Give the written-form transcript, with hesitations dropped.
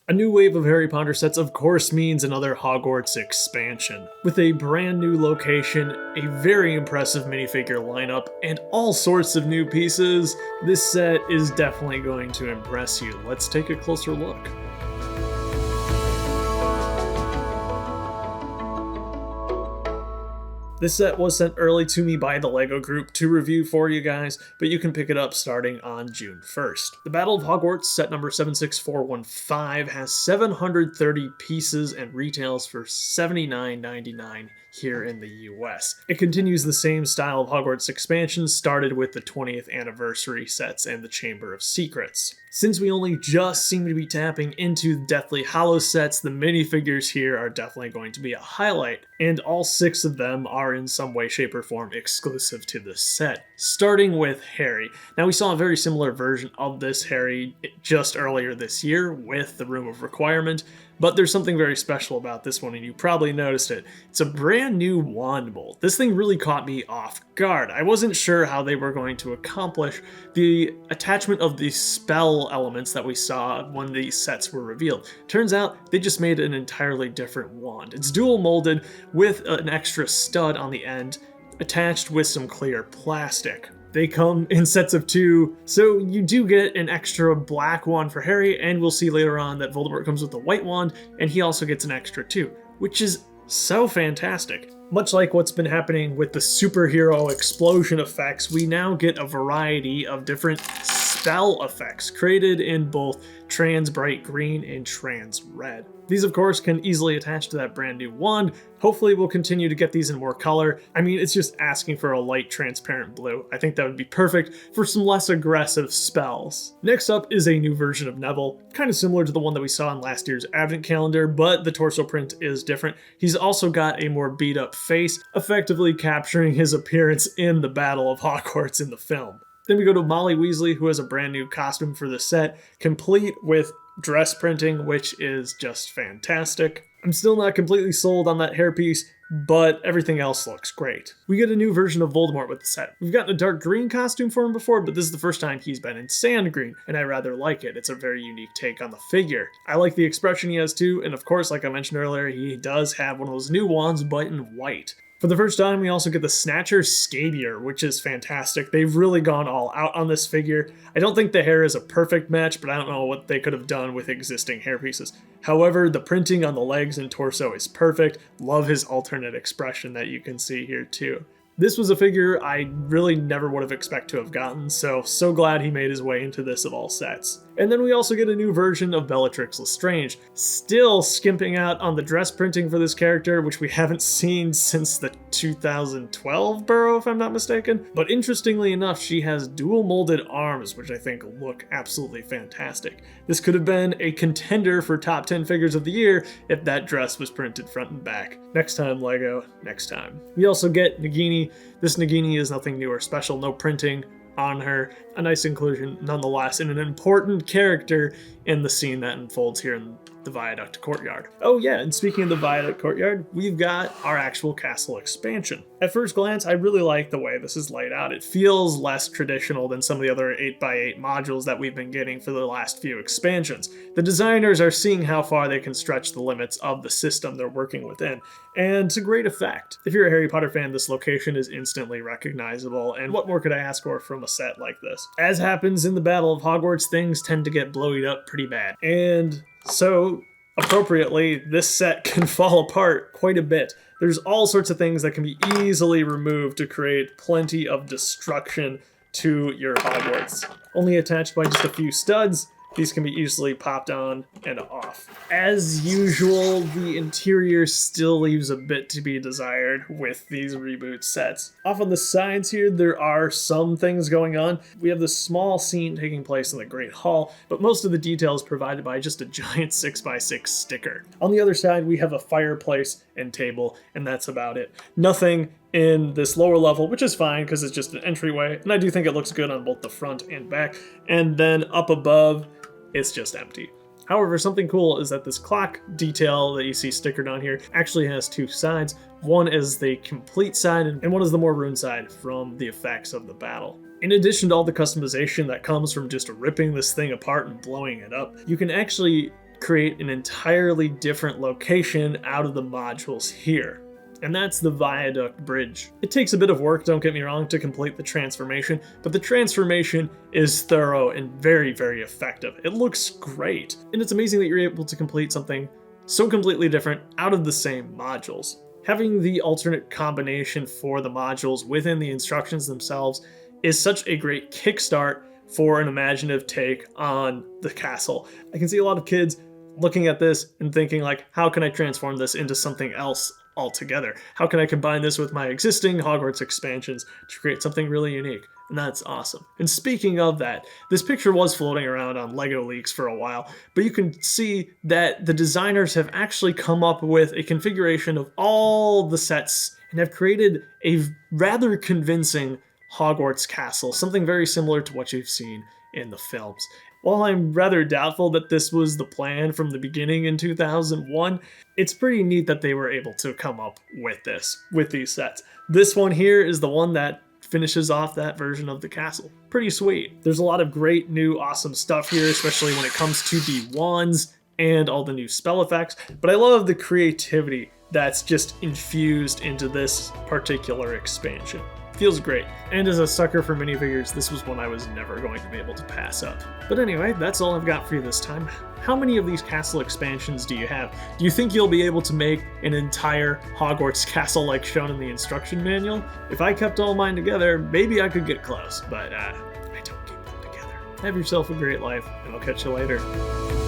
A new wave of Harry Potter sets of course means another Hogwarts expansion. With a brand new location, a very impressive minifigure lineup, and all sorts of new pieces, this set is definitely going to impress you. Let's take a closer look. This set was sent early to me by the LEGO group to review for you guys, but you can pick it up starting on June 1st. The Battle of Hogwarts, set number 76415, has 730 pieces and retails for $79.99 here in the US. It continues the same style of Hogwarts expansion started with the 20th anniversary sets and the Chamber of Secrets. Since we only just seem to be tapping into the Deathly Hallows sets, the minifigures here are definitely going to be a highlight, and all 6 of them are in some way, shape, or form exclusive to this set. Starting with Harry. Now, we saw a very similar version of this Harry just earlier this year with the Room of Requirement, but there's something very special about this one, and you probably noticed it. It's a brand new wand bolt. This thing really caught me off guard. I wasn't sure how they were going to accomplish the attachment of the spell elements that we saw when these sets were revealed. Turns out they just made an entirely different wand. It's dual molded with an extra stud on the end, attached with some clear plastic. They come in sets of 2, so you do get an extra black wand for Harry, and we'll see later on that Voldemort comes with a white wand, and he also gets an extra 2, which is so fantastic. Much like what's been happening with the superhero explosion effects, we now get a variety of different spell effects created in both trans bright green and trans red. These, of course, can easily attach to that brand new wand. Hopefully we'll continue to get these in more color. I mean, it's just asking for a light transparent blue. I think that would be perfect for some less aggressive spells. Next up is a new version of Neville, kind of similar to the one that we saw in last year's advent calendar, but the torso print is different. He's also got a more beat up face, effectively capturing his appearance in the Battle of Hogwarts in the film. Then we go to Molly Weasley, who has a brand new costume for the set, complete with dress printing, which is just fantastic. I'm still not completely sold on that hairpiece, but everything else looks great. We get a new version of Voldemort with the set. We've gotten a dark green costume for him before, but this is the first time he's been in sand green, and I rather like it. It's a very unique take on the figure. I like the expression he has too, and of course, like I mentioned earlier, he does have one of those new wands, but in white. For the first time, we also get the Snatcher Scabier, which is fantastic. They've really gone all out on this figure. I don't think the hair is a perfect match, but I don't know what they could have done with existing hair pieces. However, the printing on the legs and torso is perfect. Love his alternate expression that you can see here too. This was a figure I really never would have expected to have gotten, so glad he made his way into this of all sets. And then we also get a new version of Bellatrix Lestrange, still skimping out on the dress printing for this character, which we haven't seen since the 2012 Burrow, if I'm not mistaken. But interestingly enough, she has dual molded arms, which I think look absolutely fantastic. This could have been a contender for top 10 figures of the year if that dress was printed front and back. Next time, LEGO, next time. We also get Nagini. This Nagini is nothing new or special, no printing on her. A nice inclusion nonetheless, and an important character in the scene that unfolds here in the Viaduct Courtyard. Oh yeah, and speaking of the Viaduct Courtyard, we've got our actual castle expansion. At first glance, I really like the way this is laid out. It feels less traditional than some of the other 8x8 modules that we've been getting for the last few expansions. The designers are seeing how far they can stretch the limits of the system they're working within, and to great effect. If you're a Harry Potter fan, this location is instantly recognizable, and what more could I ask for from a set like this? As happens in the Battle of Hogwarts, things tend to get blowied up pretty bad, and so appropriately, this set can fall apart quite a bit. There's all sorts of things that can be easily removed to create plenty of destruction to your Hogwarts. Only attached by just a few studs, these can be easily popped on and off. As usual, the interior still leaves a bit to be desired with these reboot sets. Off on the sides here, there are some things going on. We have this small scene taking place in the Great Hall, but most of the details provided by just a giant 6x6 sticker. On the other side, we have a fireplace and table, and that's about it. Nothing in this lower level, which is fine because it's just an entryway, and I do think it looks good on both the front and back. And then up above, it's just empty. However, something cool is that this clock detail that you see stickered on here actually has 2 sides. One is the complete side, and one is the more ruined side from the effects of the battle. In addition to all the customization that comes from just ripping this thing apart and blowing it up, you can actually create an entirely different location out of the modules here. And that's the viaduct bridge. It takes a bit of work, don't get me wrong, to complete the transformation, but the transformation is thorough and very, very effective. It looks great, and it's amazing that you're able to complete something so completely different out of the same modules. Having the alternate combination for the modules within the instructions themselves is such a great kickstart for an imaginative take on the castle. I can see a lot of kids looking at this and thinking like, how can I transform this into something else altogether? How can I combine this with my existing Hogwarts expansions to create something really unique? And that's awesome. And speaking of that, this picture was floating around on LEGO Leaks for a while, but you can see that the designers have actually come up with a configuration of all the sets and have created a rather convincing Hogwarts castle, something very similar to what you've seen in the films. While I'm rather doubtful that this was the plan from the beginning in 2001, it's pretty neat that they were able to come up with these sets. This one here is the one that finishes off that version of the castle. Pretty sweet. There's a lot of great new awesome stuff here, especially when it comes to the wands and all the new spell effects, but I love the creativity that's just infused into this particular expansion. Feels great. And as a sucker for minifigures, this was one I was never going to be able to pass up. But anyway, that's all I've got for you this time. How many of these castle expansions do you have? Do you think you'll be able to make an entire Hogwarts castle like shown in the instruction manual? If I kept all mine together, maybe I could get close, but I don't keep them together. Have yourself a great life, and I'll catch you later.